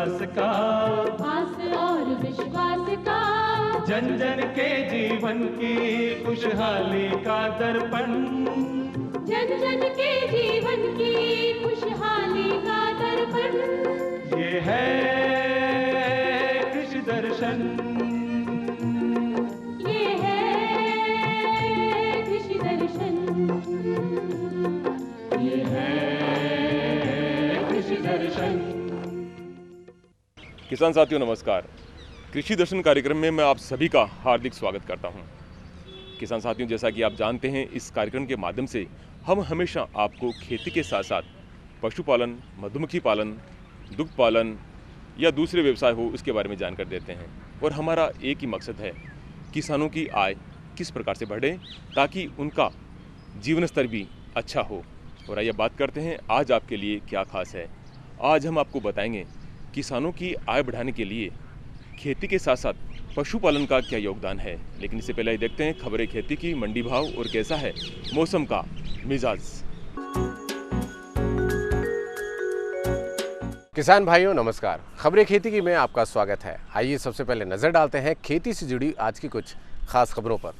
विश्वास का, आस और विश्वास का, जन जन के जीवन की खुशहाली का दर्पण, जन जन के जीवन की खुशहाली का दर्पण। ये है कृषि दर्शन, ये है कृषि दर्शन, ये है कृषि दर्शन। किसान साथियों नमस्कार। कृषि दर्शन कार्यक्रम में मैं आप सभी का हार्दिक स्वागत करता हूं। किसान साथियों, जैसा कि आप जानते हैं, इस कार्यक्रम के माध्यम से हम हमेशा आपको खेती के साथ साथ पशुपालन, मधुमक्खी पालन, दुग्ध पालन या दूसरे व्यवसाय हो उसके बारे में जानकारी देते हैं। और हमारा एक ही मकसद है, किसानों की आय किस प्रकार से बढ़े ताकि उनका जीवन स्तर भी अच्छा हो। और आइए बात करते हैं आज आपके लिए क्या खास है। आज हम आपको बताएंगे किसानों की आय बढ़ाने के लिए खेती के साथ साथ पशुपालन का क्या योगदान है। लेकिन इससे पहले देखते हैं खबरें खेती की, मंडी भाव और कैसा है मौसम का मिजाज। किसान भाइयों नमस्कार। खबरें खेती की में आपका स्वागत है। आइए सबसे पहले नजर डालते हैं खेती से जुड़ी आज की कुछ खास खबरों पर।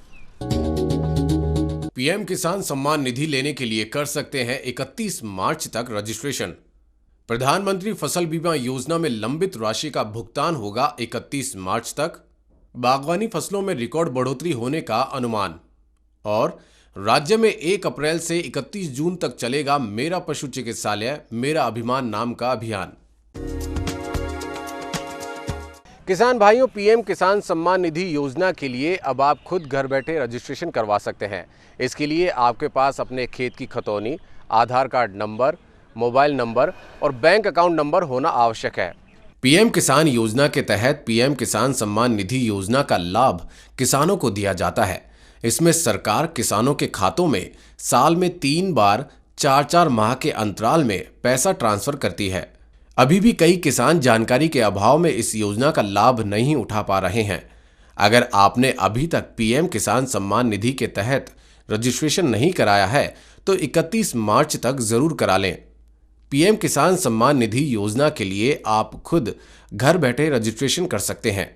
पीएम किसान सम्मान निधि लेने के लिए कर सकते हैं 31 मार्च तक रजिस्ट्रेशन। प्रधानमंत्री फसल बीमा योजना में लंबित राशि का भुगतान होगा 31 मार्च तक। बागवानी फसलों में रिकॉर्ड बढ़ोतरी होने का अनुमान। और राज्य में 1 अप्रैल से 31 जून तक चलेगा मेरा पशु चिकित्सालय मेरा अभिमान नाम का अभियान। किसान भाइयों, पीएम किसान सम्मान निधि योजना के लिए अब आप खुद घर बैठे रजिस्ट्रेशन करवा सकते हैं। इसके लिए आपके पास अपने खेत की खतौनी, आधार कार्ड नंबर, मोबाइल नंबर और बैंक अकाउंट नंबर होना आवश्यक है। पीएम किसान योजना के तहत पीएम किसान सम्मान निधि योजना का लाभ किसानों को दिया जाता है। इसमें सरकार किसानों के खातों में साल में 3 बार 4-4 माह के अंतराल में पैसा ट्रांसफर करती है। अभी भी कई किसान जानकारी के अभाव में इस योजना का लाभ नहीं उठा पा रहे हैं। अगर आपने अभी तक पीएम किसान सम्मान निधि के तहत रजिस्ट्रेशन नहीं कराया है तो 31 मार्च तक जरूर करा लें। पीएम किसान सम्मान निधि योजना के लिए आप खुद घर बैठे रजिस्ट्रेशन कर सकते हैं।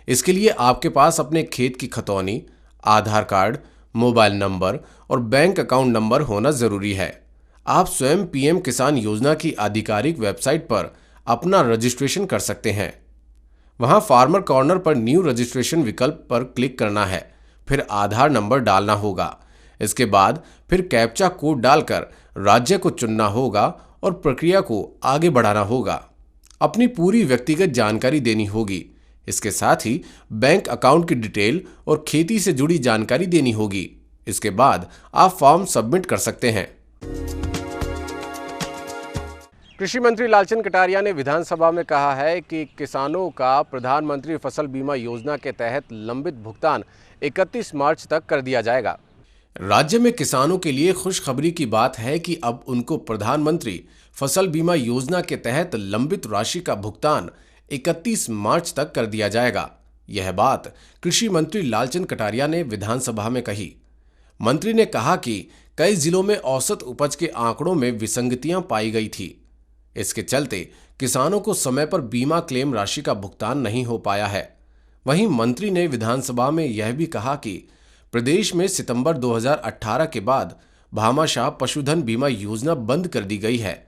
इसके लिए आपके पास अपने खेत की खतौनी, आधार कार्ड, मोबाइल नंबर और बैंक अकाउंट नंबर होना जरूरी है। आप स्वयं पीएम किसान योजना की आधिकारिक वेबसाइट पर अपना रजिस्ट्रेशन कर सकते हैं। वहां फार्मर कॉर्नर पर न्यू रजिस्ट्रेशन विकल्प पर क्लिक करना है, फिर आधार नंबर डालना होगा। इसके बाद फिर कैप्चा कोड डालकर राज्य को चुनना होगा और प्रक्रिया को आगे बढ़ाना होगा। अपनी पूरी व्यक्तिगत जानकारी देनी होगी। इसके साथ ही बैंक अकाउंट की डिटेल और खेती से जुड़ी जानकारी देनी होगी। इसके बाद आप फॉर्म सबमिट कर सकते हैं। कृषि मंत्री लालचंद कटारिया ने विधानसभा में कहा है कि किसानों का प्रधानमंत्री फसल बीमा योजना के तहत लंबित भुगतान 31 मार्च तक कर दिया जाएगा। राज्य में किसानों के लिए खुशखबरी की बात है कि अब उनको प्रधानमंत्री फसल बीमा योजना के तहत लंबित राशि का भुगतान 31 मार्च तक कर दिया जाएगा। यह बात कृषि मंत्री लालचंद कटारिया ने विधानसभा में कही। मंत्री ने कहा कि कई जिलों में औसत उपज के आंकड़ों में विसंगतियां पाई गई थी। इसके चलते किसानों को समय पर बीमा क्लेम राशि का भुगतान नहीं हो पाया है। वहीं मंत्री ने विधानसभा में यह भी कहा कि प्रदेश में सितंबर 2018 के बाद भामाशाह पशुधन बीमा योजना बंद कर दी गई है।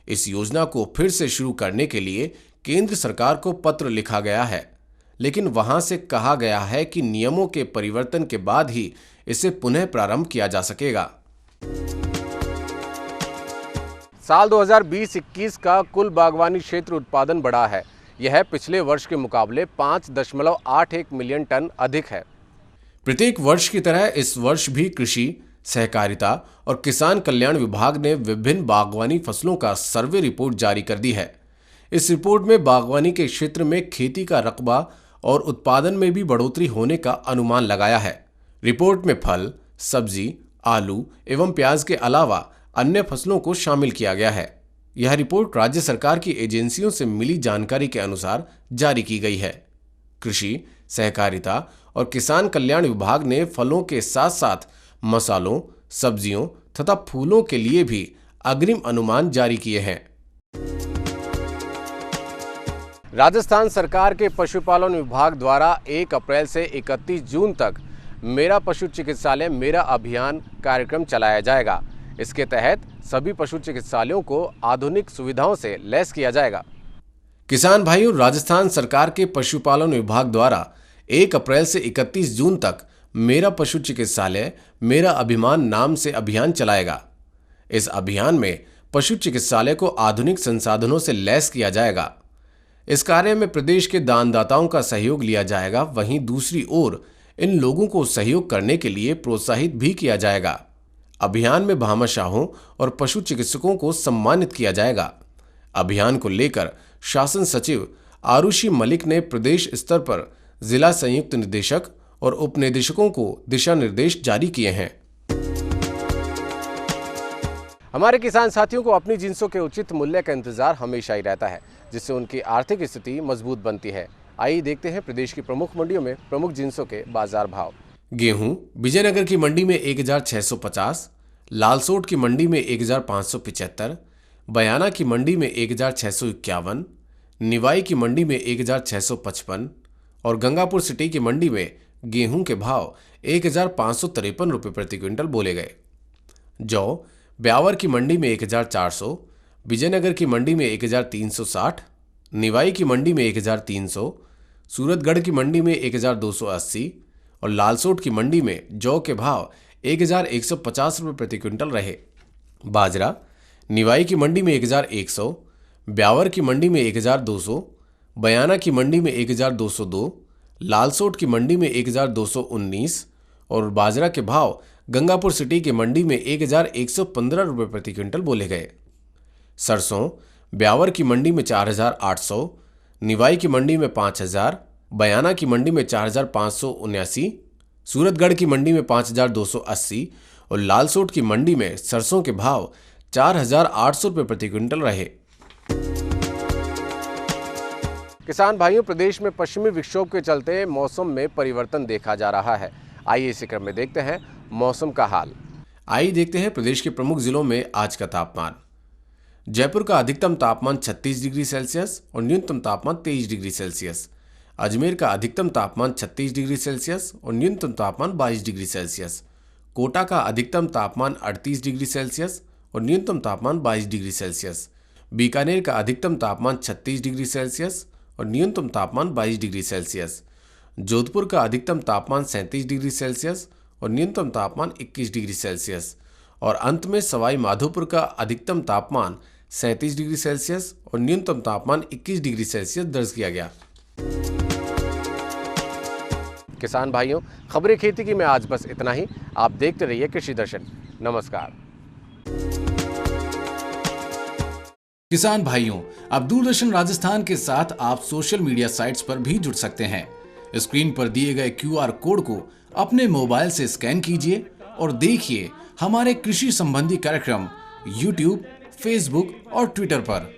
इस योजना को फिर से शुरू करने के लिए केंद्र सरकार को पत्र लिखा गया है, लेकिन वहां से कहा गया है कि नियमों के परिवर्तन के बाद ही इसे पुनः प्रारंभ किया जा सकेगा। साल 2020-21 का कुल बागवानी क्षेत्र उत्पादन बढ़ा है। यह पिछले वर्ष के मुकाबले 5.81 मिलियन टन अधिक है। प्रत्येक वर्ष की तरह इस वर्ष भी कृषि, सहकारिता और किसान कल्याण विभाग ने विभिन्न बागवानी फसलों का सर्वे रिपोर्ट जारी कर दी है। इस रिपोर्ट में बागवानी के क्षेत्र में खेती का रकबा और उत्पादन में भी बढ़ोतरी होने का अनुमान लगाया है। रिपोर्ट में फल, सब्जी, आलू एवं प्याज के अलावा अन्य फसलों को शामिल किया गया है। यह रिपोर्ट राज्य सरकार की एजेंसियों से मिली जानकारी के अनुसार जारी की गई है। कृषि, सहकारिता और किसान कल्याण विभाग ने फलों के साथ साथ मसालों, सब्जियों तथा फूलों के लिए भी अग्रिम अनुमान जारी किए हैं। राजस्थान सरकार के पशुपालन विभाग द्वारा 1 अप्रैल से 31 जून तक मेरा पशु चिकित्सालय मेरा अभियान कार्यक्रम चलाया जाएगा। इसके तहत सभी पशु चिकित्सालयों को आधुनिक सुविधाओं से लैस किया जाएगा। किसान भाइयों, राजस्थान सरकार के पशुपालन विभाग द्वारा 1 अप्रैल से 31 जून तक मेरा पशु चिकित्सालय मेरा अभिमान नाम से अभियान चलाएगा। इस अभियान में पशु चिकित्सालय को आधुनिक संसाधनों से लैस किया जाएगा। इस कार्य में प्रदेश के दानदाताओं का सहयोग लिया जाएगा। वहीं दूसरी ओर इन लोगों को सहयोग करने के लिए प्रोत्साहित भी किया जाएगा। अभियान में भामाशाहों और पशु चिकित्सकों को सम्मानित किया जाएगा। अभियान को लेकर शासन सचिव आरुषि मलिक ने प्रदेश स्तर पर जिला संयुक्त निदेशक और उप निदेशकों को दिशा निर्देश जारी किए हैं। हमारे किसान साथियों को अपनी जिंसों के उचित मूल्य का इंतजार हमेशा ही रहता है, जिससे उनकी आर्थिक स्थिति मजबूत बनती है। आइए देखते हैं प्रदेश की प्रमुख मंडियों में प्रमुख जिंसों के बाजार भाव। गेहूं विजयनगर की मंडी में 1650, लालसोट की मंडी में 1575, बयाना की मंडी में 1651, निवाई की मंडी में 1655 और गंगापुर सिटी की मंडी में गेहूं के भाव 1553 रुपये प्रति क्विंटल बोले गए। जौ ब्यावर की मंडी में 1400, विजयनगर की मंडी में 1360, निवाई की मंडी में 1300, सूरतगढ़ की मंडी में 1280 और लालसोट की मंडी में जौ के भाव 1150 रुपये प्रति क्विंटल रहे। बाजरा निवाई की मंडी में 1100, ब्यावर की मंडी में 1200, बयाना की मंडी में 1202, लालसोट की मंडी में 1219 और बाजरा के भाव गंगापुर सिटी की मंडी में 1115 रुपये प्रति क्विंटल बोले गए। सरसों ब्यावर की मंडी में 4800, निवाई की मंडी में 5000, बयाना की मंडी में 4579, सूरतगढ़ की मंडी में 5280 और लालसोट की मंडी में सरसों के भाव 4800 रुपये प्रति क्विंटल रहे। किसान भाइयों, प्रदेश में पश्चिमी विक्षोभ के चलते मौसम में परिवर्तन देखा जा रहा है। आइए इसी क्रम में देखते हैं मौसम का हाल। आइए देखते हैं प्रदेश के प्रमुख जिलों में आज का तापमान। जयपुर का अधिकतम तापमान 36 डिग्री सेल्सियस और न्यूनतम तापमान 23 डिग्री सेल्सियस। अजमेर का अधिकतम तापमान 36 डिग्री सेल्सियस और न्यूनतम तापमान 22 डिग्री सेल्सियस। कोटा का अधिकतम तापमान 38 डिग्री सेल्सियस और न्यूनतम तापमान 22 डिग्री सेल्सियस। बीकानेर का अधिकतम तापमान 36 डिग्री सेल्सियस और न्यूनतम तापमान 22 डिग्री सेल्सियस। जोधपुर का अधिकतम तापमान 37 डिग्री सेल्सियस और न्यूनतम तापमान 21 डिग्री सेल्सियस। और अंत में सवाई माधोपुर का अधिकतम तापमान 37 डिग्री सेल्सियस और न्यूनतम तापमान 21 डिग्री सेल्सियस दर्ज किया गया। किसान भाइयों, खबरें खेती की में आज बस इतना ही। आप देखते रहिए कृषि दर्शन। नमस्कार। किसान भाइयों, अब दूरदर्शन राजस्थान के साथ आप सोशल मीडिया साइट्स पर भी जुड़ सकते हैं। स्क्रीन पर दिए गए QR कोड को अपने मोबाइल से स्कैन कीजिए और देखिए हमारे कृषि संबंधी कार्यक्रम YouTube, Facebook और Twitter पर।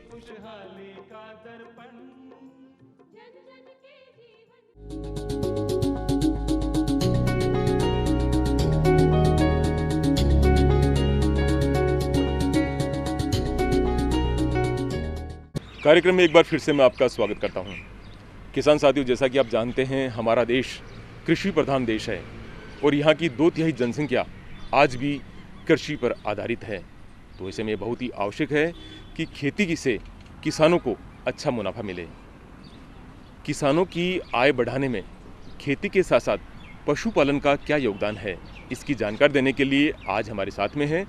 कार्यक्रम में एक बार फिर से मैं आपका स्वागत करता हूं। किसान साथियों, जैसा कि आप जानते हैं, हमारा देश कृषि प्रधान देश है और यहाँ की 2/3 जनसंख्या आज भी कृषि पर आधारित है। तो ऐसे में बहुत ही आवश्यक है कि खेती से किसानों को अच्छा मुनाफा मिले। किसानों की आय बढ़ाने में खेती के साथ साथ पशुपालन का क्या योगदान है, इसकी जानकारी देने के लिए आज हमारे साथ में हैं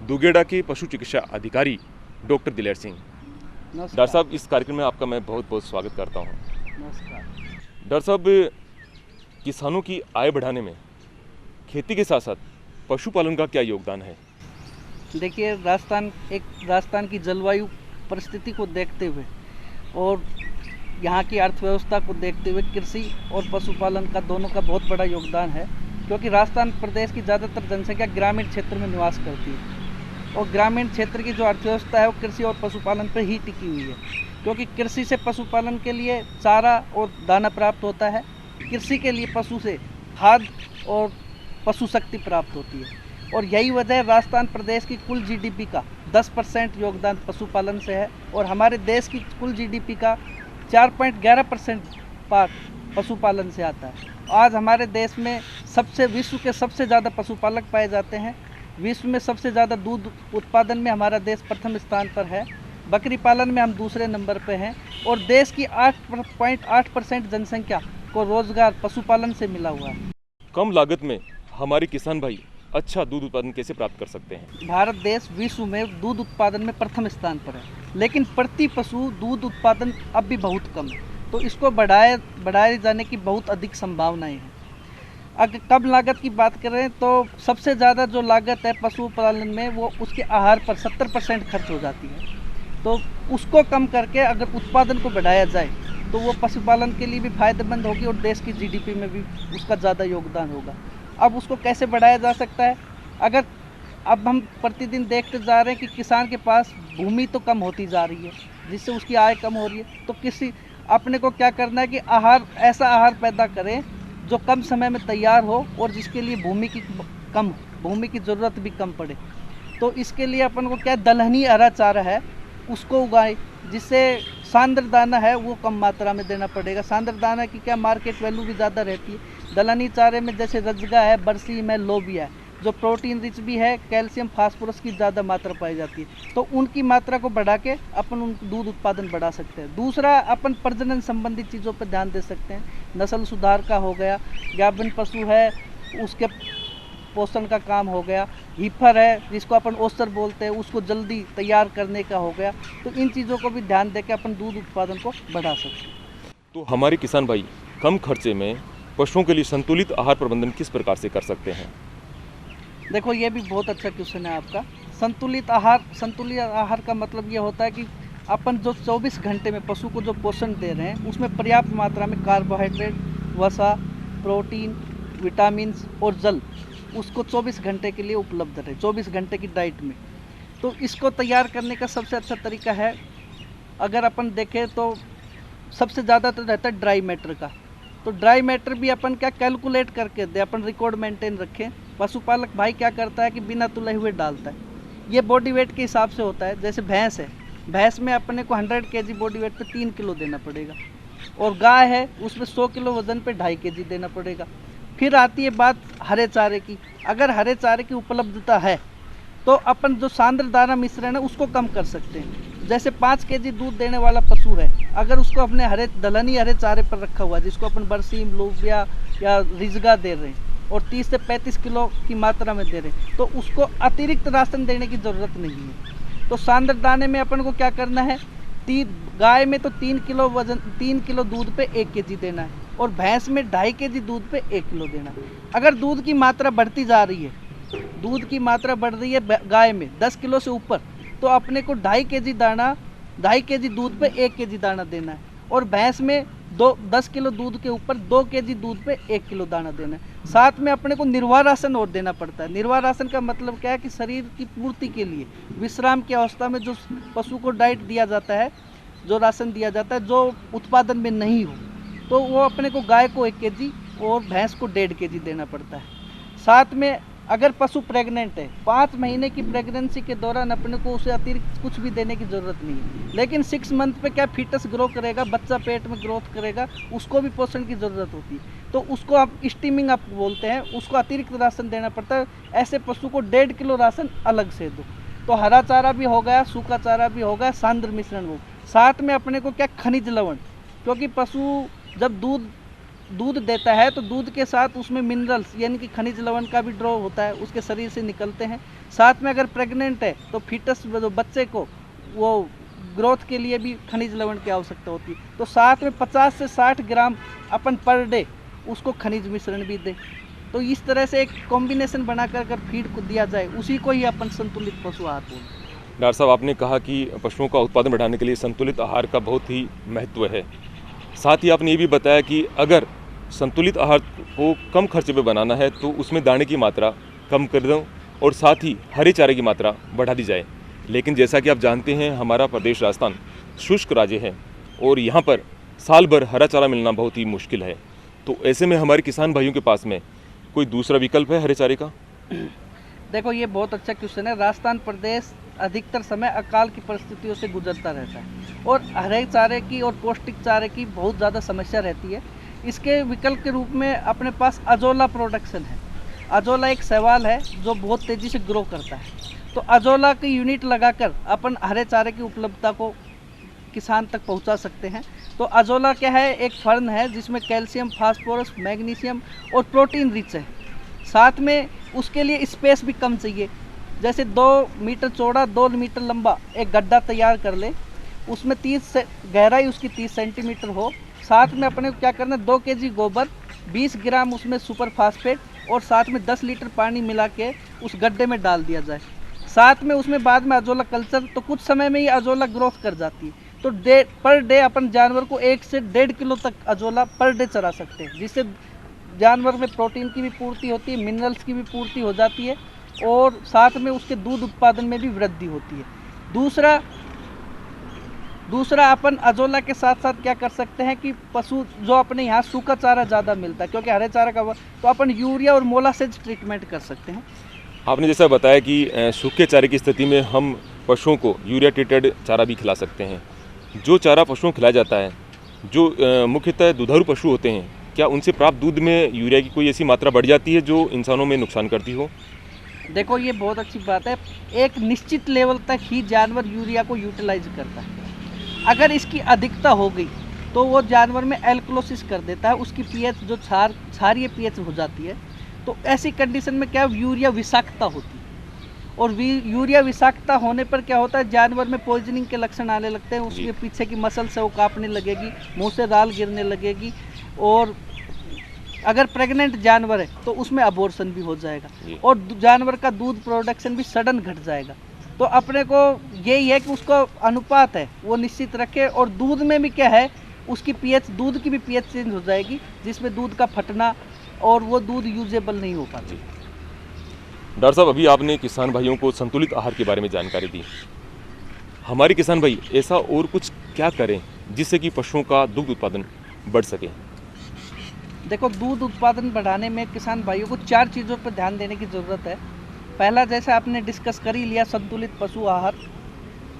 दुगेड़ा के पशु चिकित्सा अधिकारी डॉक्टर दिलेर सिंह। डॉक्टर साहब, इस कार्यक्रम में आपका मैं बहुत बहुत स्वागत करता हूँ। नमस्कार। डॉक्टर साहब, किसानों की आय बढ़ाने में खेती के साथ साथ पशुपालन का क्या योगदान है? देखिए, राजस्थान की जलवायु परिस्थिति को देखते हुए और यहाँ की अर्थव्यवस्था को देखते हुए कृषि और पशुपालन का दोनों का बहुत बड़ा योगदान है, क्योंकि राजस्थान प्रदेश की ज़्यादातर जनसंख्या ग्रामीण क्षेत्र में निवास करती है और ग्रामीण क्षेत्र की जो अर्थव्यवस्था है वो कृषि और पशुपालन पर ही टिकी हुई है, क्योंकि कृषि से पशुपालन के लिए चारा और दाना प्राप्त होता है, कृषि के लिए पशु से खाद और पशु शक्ति प्राप्त होती है। और यही वजह है राजस्थान प्रदेश की कुल जीडीपी का 10% योगदान पशुपालन से है और हमारे देश की कुल जीडीपी का 4.11% पार पशुपालन से आता है। आज हमारे देश में विश्व के सबसे ज़्यादा पशुपालक पाए जाते हैं। विश्व में सबसे ज़्यादा दूध उत्पादन में हमारा देश प्रथम स्थान पर है। बकरी पालन में हम दूसरे नंबर पे हैं और देश की 8.8% जनसंख्या को रोजगार पशुपालन से मिला हुआ है। कम लागत में हमारे किसान भाई अच्छा दूध उत्पादन कैसे प्राप्त कर सकते हैं? भारत देश विश्व में दूध उत्पादन में प्रथम स्थान पर है, लेकिन प्रति पशु दूध उत्पादन अब भी बहुत कम है, तो इसको बढ़ाए जाने की बहुत अधिक संभावनाएं हैं। अगर कम लागत की बात करें तो सबसे ज़्यादा जो लागत है पशुपालन में वो उसके आहार पर 70% खर्च हो जाती है। तो उसको कम करके अगर उत्पादन को बढ़ाया जाए तो वो पशुपालन के लिए भी फायदेमंद होगी और देश की जीडीपी में भी उसका ज़्यादा योगदान होगा। अब उसको कैसे बढ़ाया जा सकता है? अब हम प्रतिदिन देखते जा रहे हैं कि किसान के पास भूमि तो कम होती जा रही है, जिससे उसकी आय कम हो रही है। तो अपने को क्या करना है कि ऐसा आहार पैदा करें जो कम समय में तैयार हो और जिसके लिए भूमि की ज़रूरत भी कम पड़े। तो इसके लिए अपन को क्या दलहनी हरा चारा है उसको उगाएं, जिससे सांद्र दाना है वो कम मात्रा में देना पड़ेगा। सांद्र दाना की क्या मार्केट वैल्यू भी ज़्यादा रहती है। दलहनी चारे में जैसे रजगा है, बरसीम है, लोबिया है, जो प्रोटीन रिच भी है, कैल्शियम फास्फोरस की ज़्यादा मात्रा पाई जाती है, तो उनकी मात्रा को बढ़ा के अपन उन दूध उत्पादन बढ़ा सकते हैं। दूसरा, अपन प्रजनन संबंधी चीज़ों पर ध्यान दे सकते हैं। नस्ल सुधार का हो गया, गाभिन पशु है उसके पोषण का काम हो गया, हीफर है जिसको अपन ओस्तर बोलते हैं उसको जल्दी तैयार करने का हो गया। तो इन चीज़ों को भी ध्यान देकर अपन दूध उत्पादन को बढ़ा सकते हैं। तो हमारे किसान भाई कम खर्चे में पशुओं के लिए संतुलित आहार प्रबंधन किस प्रकार से कर सकते हैं? देखो, ये भी बहुत अच्छा क्वेश्चन है आपका। संतुलित आहार का मतलब ये होता है कि अपन जो 24 घंटे में पशु को जो पोषण दे रहे हैं उसमें पर्याप्त मात्रा में कार्बोहाइड्रेट, वसा, प्रोटीन, विटामिन और जल उसको 24 घंटे के लिए उपलब्ध रहे, 24 घंटे की डाइट में। तो इसको तैयार करने का सबसे अच्छा तरीका है, अगर अपन देखें तो सबसे ज़्यादा तो रहता है ड्राई मैटर का। तो ड्राई मैटर भी अपन क्या कैलकुलेट करके दे, अपन रिकॉर्ड मेंटेन रखें। पशुपालक भाई क्या करता है कि बिना तुले हुए डालता है, ये बॉडी वेट के हिसाब से होता है। जैसे भैंस है, भैंस में अपने को 100 kg बॉडी वेट पे 3 किलो देना पड़ेगा, और गाय है उसमें 100 किलो वजन पे 2.5 kg देना पड़ेगा। फिर आती है बात हरे चारे की। अगर हरे चारे की उपलब्धता है तो अपन जो सांद्र दाना मिश्रण है उसको कम कर सकते हैं। जैसे 5 kg दूध देने वाला पशु है, अगर उसको अपने दलहनी हरे चारे पर रखा हुआ है जिसको अपन बरसीम, लोबिया या रिजगा दे रहे हैं और 30 से 35 किलो की मात्रा में दे रहे हैं, तो उसको अतिरिक्त राशन देने की ज़रूरत नहीं है। तो सांद्र दाने में अपन को क्या करना है, गाय में तो 3 किलो दूध पे 1 kg देना है, और भैंस में 2.5 kg दूध पे 1 किलो देना है। अगर दूध की मात्रा बढ़ती जा रही है, दूध की मात्रा बढ़ रही है गाय में 10 किलो से ऊपर, तो अपने को 2.5 kg दूध पे 1 kg दाना देना है, और भैंस में 10 किलो दूध के ऊपर 2 kg दूध पे 1 किलो दाना देना है। साथ में अपने को निर्वाह राशन और देना पड़ता है। निर्वाह राशन का मतलब क्या है कि शरीर की पूर्ति के लिए विश्राम की अवस्था में जो पशु को डाइट दिया जाता है, जो राशन दिया जाता है जो उत्पादन में नहीं हो, तो वो अपने को गाय को 1 kg और भैंस को 1.5 kg देना पड़ता है। साथ में अगर पशु प्रेग्नेंट है, 5 महीने की प्रेगनेंसी के दौरान अपने को उसे अतिरिक्त कुछ भी देने की ज़रूरत नहीं है। लेकिन 6 मंथ पे क्या फीटस ग्रो करेगा, बच्चा पेट में ग्रोथ करेगा, उसको भी पोषण की ज़रूरत होती है, तो उसको आप स्टीमिंग आप बोलते हैं, उसको अतिरिक्त राशन देना पड़ता है। ऐसे पशु को 1.5 किलो राशन अलग से दो। तो हरा चारा भी हो गया, सूखा चारा भी हो गया, सांद्र मिश्रण हो। साथ में अपने को क्या खनिज लवण, क्योंकि पशु जब दूध देता है तो दूध के साथ उसमें मिनरल्स यानी कि खनिज लवण का भी ड्रॉ होता है, उसके शरीर से निकलते हैं। साथ में अगर प्रेग्नेंट है तो फीटस जो बच्चे को वो ग्रोथ के लिए भी खनिज लवण की आवश्यकता होती है। तो साथ में 50 से 60 ग्राम अपन पर डे उसको खनिज मिश्रण भी दें। तो इस तरह से एक कॉम्बिनेशन बनाकर अगर फीड को दिया जाए, उसी को ही अपन संतुलित पशु आहार बोलते हैं। डॉक्टर साहब, आपने कहा कि पशुओं का उत्पादन बढ़ाने के लिए संतुलित आहार का बहुत ही महत्व है। साथ ही आपने ये भी बताया कि अगर संतुलित आहार को कम खर्चे में बनाना है तो उसमें दाने की मात्रा कम कर दो और साथ ही हरे चारे की मात्रा बढ़ा दी जाए। लेकिन जैसा कि आप जानते हैं, हमारा प्रदेश राजस्थान शुष्क राज्य है और यहाँ पर साल भर हरा चारा मिलना बहुत ही मुश्किल है। तो ऐसे में हमारे किसान भाइयों के पास में कोई दूसरा विकल्प है हरे चारे का? देखो, ये बहुत अच्छा क्वेश्चन है। राजस्थान प्रदेश अधिकतर समय अकाल की परिस्थितियों से गुजरता रहता है और हरे चारे की और पौष्टिक चारे की बहुत ज़्यादा समस्या रहती है। इसके विकल्प के रूप में अपने पास अजोला प्रोडक्शन है। अजोला एक शैवाल है जो बहुत तेज़ी से ग्रो करता है, तो अजोला की यूनिट लगाकर अपन हरे चारे की उपलब्धता को किसान तक पहुंचा सकते हैं। तो अजोला क्या है, एक फर्न है जिसमें कैल्शियम, फास्फोरस, मैग्नीशियम और प्रोटीन रिच है। साथ में उसके लिए स्पेस भी कम चाहिए, जैसे 2 मीटर चौड़ा 2 मीटर लंबा एक गड्ढा तैयार कर ले, उसमें 30 से गहराई उसकी 30 सेंटीमीटर हो। साथ में अपने को क्या करना है, 2 केजी गोबर, 20 ग्राम उसमें सुपर फास्फेट और साथ में 10 लीटर पानी मिला के उस गड्ढे में डाल दिया जाए। साथ में उसमें बाद में अजोला कल्चर, तो कुछ समय में ही अजोला ग्रोथ कर जाती है। तो पर डे अपन जानवर को 1 से 1.5 किलो तक अजोला पर डे चरा सकते हैं, जिससे जानवर में प्रोटीन की भी पूर्ति होती है, मिनरल्स की भी पूर्ति हो जाती है और साथ में उसके दूध उत्पादन में भी वृद्धि होती है। दूसरा अपन अजोला के साथ साथ क्या कर सकते हैं कि पशु जो अपने यहाँ सूखा चारा ज़्यादा मिलता है, क्योंकि हरे चारा का, तो अपन यूरिया और मोलासेज ट्रीटमेंट कर सकते हैं। आपने जैसा बताया कि सूखे चारे की स्थिति में हम पशुओं को यूरिया ट्रीटेड चारा भी खिला सकते हैं। जो चारा पशुओं को खिलाया जाता है, जो मुख्यतः दुधारू पशु होते हैं, क्या उनसे प्राप्त दूध में यूरिया की कोई ऐसी मात्रा बढ़ जाती है जो इंसानों में नुकसान करती हो? देखो, ये बहुत अच्छी बात है। एक निश्चित लेवल तक ही जानवर यूरिया को यूटिलाइज करता है। अगर इसकी अधिकता हो गई तो वो जानवर में एल्कलोसिस कर देता है, उसकी पीएच जो क्षारीय पीएच हो जाती है। तो ऐसी कंडीशन में क्या यूरिया विषाक्तता होती है, और यूरिया विषाक्तता होने पर क्या होता है, जानवर में पॉइजनिंग के लक्षण आने लगते हैं। उसके पीछे की मसल से वो कांपने लगेगी, मुंह से राल गिरने लगेगी, और अगर प्रेग्नेंट जानवर है तो उसमें अबॉर्शन भी हो जाएगा और जानवर का दूध प्रोडक्शन भी सडन घट जाएगा। तो अपने को यही है कि उसका अनुपात है वो निश्चित रखे, और दूध में भी क्या है, उसकी पीएच, दूध की भी पीएच चेंज हो जाएगी, जिसमें दूध का फटना और वो दूध यूजेबल नहीं हो पाती। डॉक्टर साहब, अभी आपने किसान भाइयों को संतुलित आहार के बारे में जानकारी दी। हमारे किसान भाई ऐसा और कुछ क्या करें जिससे कि पशुओं का दुग्ध उत्पादन बढ़ सके? देखो, दूध उत्पादन बढ़ाने में किसान भाइयों को 4 चीज़ों पर ध्यान देने की ज़रूरत है। पहला, जैसे आपने डिस्कस कर ही लिया, संतुलित पशु आहार।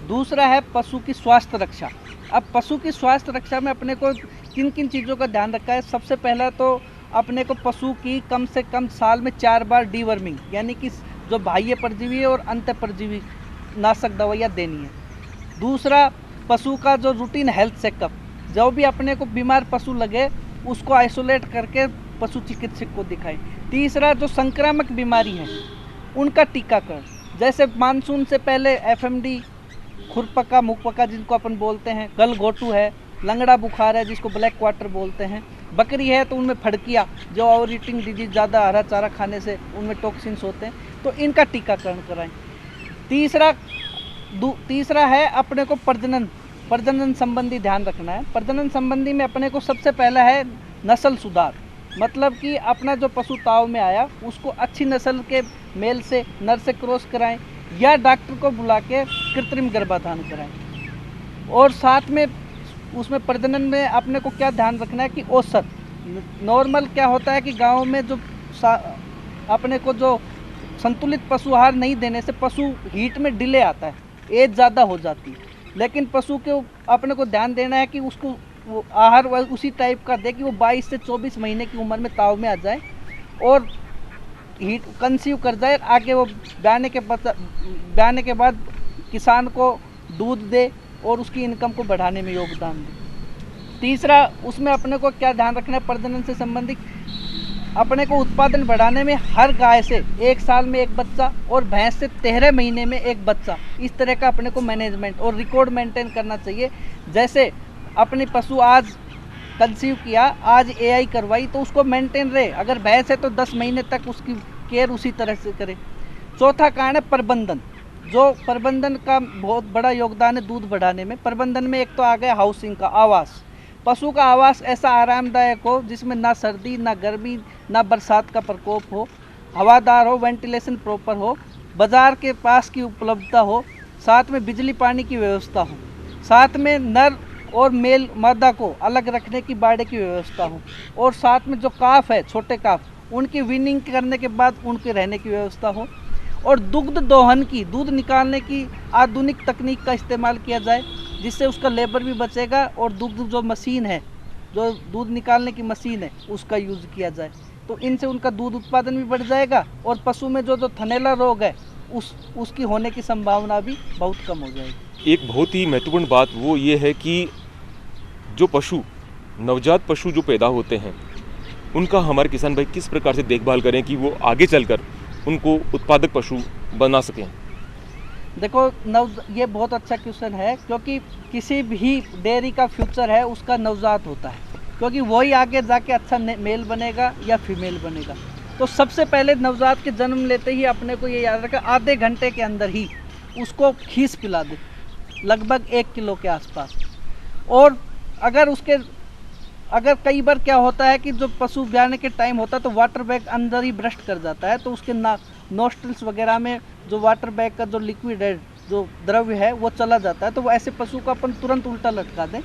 दूसरा है पशु की स्वास्थ्य रक्षा। अब पशु की स्वास्थ्य रक्षा में अपने को किन किन चीज़ों का ध्यान रखा है? सबसे पहला तो अपने को पशु की कम से कम साल में 4 बार डीवर्मिंग, यानी कि जो बाह्य परजीवी और अंत परजीवी नाशक दवाइयाँ देनी है। दूसरा, पशु का जो रूटीन हेल्थ चेकअप, जो भी अपने को बीमार पशु लगे उसको आइसोलेट करके पशु चिकित्सक को दिखाएं। तीसरा, जो संक्रामक बीमारी है उनका टीकाकरण, जैसे मानसून से पहले एफएमडी, खुरपका, मुखपका जिनको अपन बोलते हैं, गलघोटू है, लंगड़ा बुखार है जिसको ब्लैक क्वार्टर बोलते हैं, बकरी है तो उनमें फड़किया, जो ओवर ईटिंग डिजीज, ज़्यादा हरा चारा खाने से उनमें टॉक्सिन्स होते हैं, तो इनका टीकाकरण कराएं। तीसरा है अपने को प्रजनन संबंधी ध्यान रखना है। प्रजनन संबंधी में अपने को सबसे पहला है नस्ल सुधार, मतलब कि अपना जो पशु ताव में आया उसको अच्छी नस्ल के मेल से, नर से क्रॉस कराएं, या डॉक्टर को बुला के कृत्रिम गर्भाधान कराएं। और साथ में उसमें प्रजनन में अपने को क्या ध्यान रखना है कि औसत नॉर्मल क्या होता है कि गाँव में जो अपने को जो संतुलित पशु आहार नहीं देने से पशु हीट में डिले आता है, एज ज़्यादा हो जाती है। लेकिन पशु के अपने को ध्यान देना है कि उसको वो आहार उसी टाइप का दे कि वो 22 से 24 महीने की उम्र में ताव में आ जाए और हीट कंसीव कर जाए। आगे वो ब्याने के बाद किसान को दूध दे और उसकी इनकम को बढ़ाने में योगदान दे। तीसरा, उसमें अपने को क्या ध्यान रखना है, प्रजनन से संबंधित अपने को उत्पादन बढ़ाने में हर गाय से 1 साल में 1 बच्चा और भैंस से 13 महीने में 1 बच्चा, इस तरह का अपने को मैनेजमेंट और रिकॉर्ड मेंटेन करना चाहिए। जैसे अपने पशु आज कंसीव किया, आज एआई करवाई, तो उसको मेंटेन रहे। अगर भैंस है तो 10 महीने तक उसकी केयर उसी तरह से करें। चौथा कारण है प्रबंधन, जो प्रबंधन का बहुत बड़ा योगदान है दूध बढ़ाने में। प्रबंधन में एक तो आ गया हाउसिंग का, आवास। पशु का आवास ऐसा आरामदायक हो जिसमें ना सर्दी, ना गर्मी, ना बरसात का प्रकोप हो, हवादार हो, वेंटिलेशन प्रॉपर हो, बाज़ार के पास की उपलब्धता हो, साथ में बिजली पानी की व्यवस्था हो, साथ में नर और मेल मादा को अलग रखने की बाड़े की व्यवस्था हो, और साथ में जो काफ है, छोटे काफ, उनकी विनिंग करने के बाद उनके रहने की व्यवस्था हो, और दुग्ध दोहन की, दूध निकालने की आधुनिक तकनीक का इस्तेमाल किया जाए। जिससे उसका लेबर भी बचेगा और दुग्ध जो मशीन है, जो दूध निकालने की मशीन है, उसका यूज़ किया जाए। तो इनसे उनका दूध उत्पादन भी बढ़ जाएगा और पशु में जो थनैला रोग है उसकी होने की संभावना भी बहुत कम हो जाएगी। एक बहुत ही महत्वपूर्ण बात वो ये है कि जो पशु, नवजात पशु जो पैदा होते हैं, उनका हमारे किसान भाई किस प्रकार से देखभाल करें कि वो आगे चलकर उनको उत्पादक पशु बना सकें। देखो ये बहुत अच्छा क्वेश्चन है, क्योंकि किसी भी डेयरी का फ्यूचर है उसका नवजात होता है, क्योंकि वही आगे जाके अच्छा मेल बनेगा या फीमेल बनेगा। तो सबसे पहले नवजात के जन्म लेते ही अपने को ये याद रखा, आधे घंटे के अंदर ही उसको खीस पिला दे, लगभग 1 किलो के आसपास। और अगर कई बार क्या होता है कि जो पशु ब्याने के टाइम होता है तो वाटर बैग अंदर ही ब्रस्ट कर जाता है, तो उसके नोस्ट्रल्स वगैरह में जो वाटर बैग का जो लिक्विड है, जो द्रव्य है, वो चला जाता है। तो वो ऐसे पशु को अपन तुरंत उल्टा लटका दें।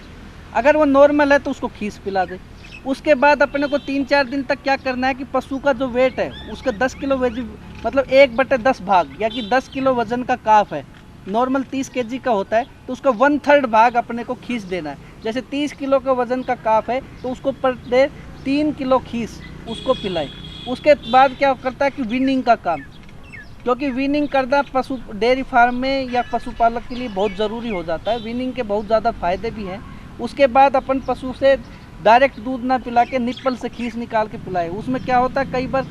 अगर वो नॉर्मल है तो उसको खीस पिला दें। उसके बाद अपने को 3-4 दिन तक क्या करना है कि पशु का जो वेट है उसका 10 किलो मतलब 1/10 भाग, या कि 10 किलो वजन का काफ है, नॉर्मल 30 kg का होता है, तो उसका 1/3 भाग अपने को खीस देना है। जैसे 30 किलो का वजन का काफ है तो उसको पर डे 3 किलो खीस उसको पिलाए। उसके बाद क्या करता है कि वीनिंग का काम, क्योंकि वीनिंग करना पशु डेयरी फार्म में या पशुपालक के लिए बहुत ज़रूरी हो जाता है। वीनिंग के बहुत ज़्यादा फायदे भी हैं। उसके बाद अपन पशु से डायरेक्ट दूध ना पिला के निप्पल से खीस निकाल के पिलाए। उसमें क्या होता है, कई बार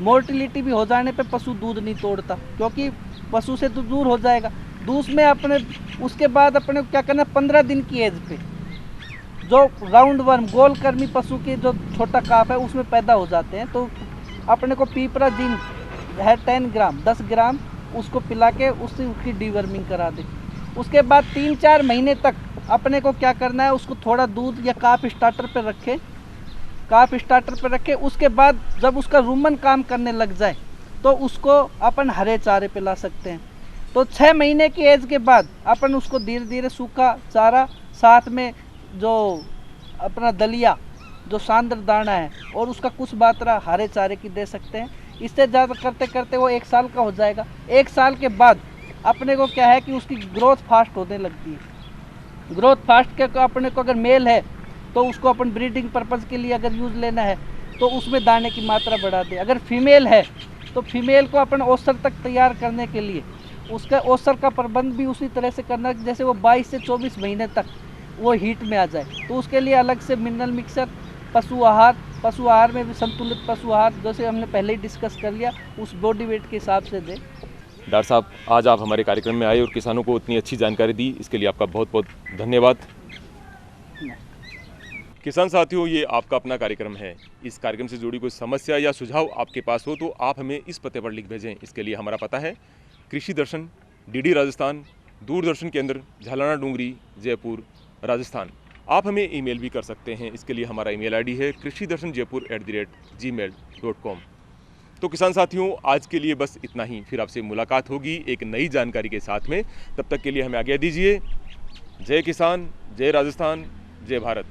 मोर्टिलिटी भी हो जाने पे पशु दूध नहीं तोड़ता, क्योंकि पशु से तो दूर हो जाएगा। दूध में अपने उसके बाद अपने को क्या करना, 15 दिन की एज पे जो राउंड वर्म, गोल कर्मी पशु के जो छोटा काफ है उसमें पैदा हो जाते हैं, तो अपने को पीपराजीन है 10 ग्राम उसको पिला के उसकी डीवर्मिंग करा दे। उसके बाद 3-4 महीने तक अपने को क्या करना है, उसको थोड़ा दूध या काफ स्टार्टर पे रखे। उसके बाद जब उसका रूमन काम करने लग जाए तो उसको अपन हरे चारे पिला सकते हैं। तो 6 महीने की एज के बाद अपन उसको धीरे धीरे सूखा चारा, साथ में जो अपना दलिया, जो सांद्र दाना है, और उसका कुछ मात्रा हरे चारे की दे सकते हैं। इससे ज़्यादा करते करते वो 1 साल का हो जाएगा। 1 साल के बाद अपने को क्या है कि उसकी ग्रोथ फास्ट होने लगती है। ग्रोथ फास्ट के अपने को अगर मेल है तो उसको अपन ब्रीडिंग पर्पज़ के लिए अगर यूज़ लेना है तो उसमें दाने की मात्रा बढ़ा दे। अगर फीमेल है तो फीमेल को अपन ओसर तक तैयार करने के लिए उसका ओसर का प्रबंध भी उसी तरह से करना कि जैसे वो 22 से 24 महीने तक वो हीट में आ जाए। तो उसके लिए अलग से मिनरल मिक्सर, पशु आहार में भी संतुलित पशु आहार, जैसे हमने पहले ही डिस्कस कर लिया, उस बॉडी वेट के हिसाब से दे। डॉक्टर साहब, आज आप हमारे कार्यक्रम में आए और किसानों को इतनी अच्छी जानकारी दी, इसके लिए आपका बहुत बहुत धन्यवाद। किसान साथियों, ये आपका अपना कार्यक्रम है। इस कार्यक्रम से जुड़ी कोई समस्या या सुझाव आपके पास हो तो आप हमें इस पते पर लिख भेजें। इसके लिए हमारा पता है कृषि दर्शन, DD राजस्थान, दूरदर्शन केंद्र, झालाना डूंगरी, जयपुर, राजस्थान। आप हमें ईमेल भी कर सकते हैं। इसके लिए हमारा ईमेल ID है krishidarshanjaipur@gmail.com। तो किसान साथियों, आज के लिए बस इतना ही। फिर आपसे मुलाकात होगी एक नई जानकारी के साथ में। तब तक के लिए हमें आज्ञा दीजिए। जय किसान, जय राजस्थान, जय भारत।